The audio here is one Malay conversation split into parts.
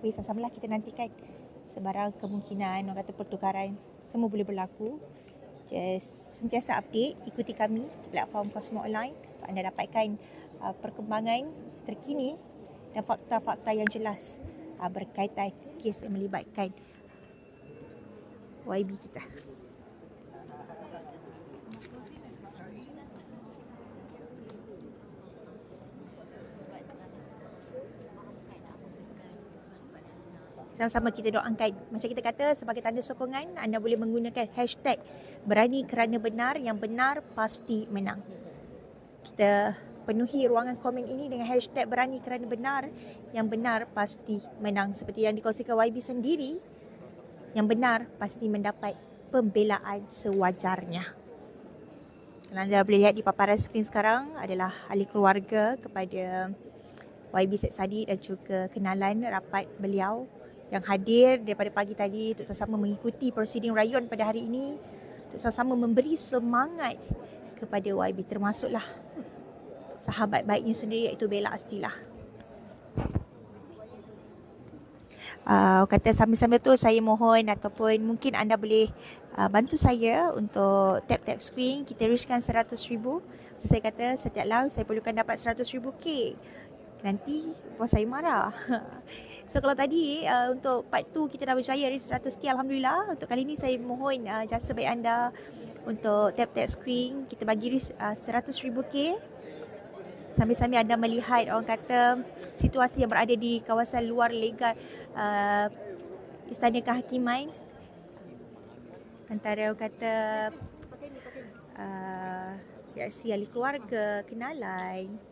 Tapi sama-samalah kita nantikan sebarang kemungkinan, orang kata pertukaran, semua boleh berlaku. Just sentiasa update, ikuti kami di platform Cosmo Online untuk anda dapatkan perkembangan terkini dan fakta-fakta yang jelas berkaitan kes yang melibatkan YB kita. Sama-sama kita doakan. Macam kita kata, sebagai tanda sokongan, anda boleh menggunakan hashtag berani kerana benar, yang benar pasti menang. Kita penuhi ruangan komen ini dengan hashtag berani kerana benar, yang benar pasti menang. Seperti yang dikongsikan YB sendiri, yang benar pasti mendapat pembelaan sewajarnya. Kalau anda boleh lihat di paparan skrin sekarang adalah ahli keluarga kepada YB Syed Saddiq dan juga kenalan rapat beliau yang hadir daripada pagi tadi untuk sama-sama mengikuti prosiding rayuan pada hari ini, untuk sama-sama memberi semangat kepada YB, termasuklah sahabat baiknya sendiri iaitu Bella Astilah. Kata sambil-sambil tu saya mohon ataupun mungkin anda boleh bantu saya untuk tap-tap screen, kita reachkan 100,000. So, saya kata setiap live saya perlukan dapat 100,000 K. Nanti bos saya marah. So kalau tadi untuk part 2 kita dah berjaya reach 100K, Alhamdulillah. Untuk kali ni saya mohon jasa baik anda untuk tap-tap screen, kita bagi reach 100,000 K. Sambil-sambil anda melihat orang kata situasi yang berada di kawasan luar legal Istana Kehakiman, antara orang kata reaksi ahli keluarga, kenalan.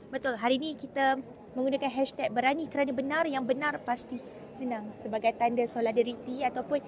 Betul, hari ni kita menggunakan hashtag berani kerana benar, yang benar pasti menang sebagai tanda solidariti ataupun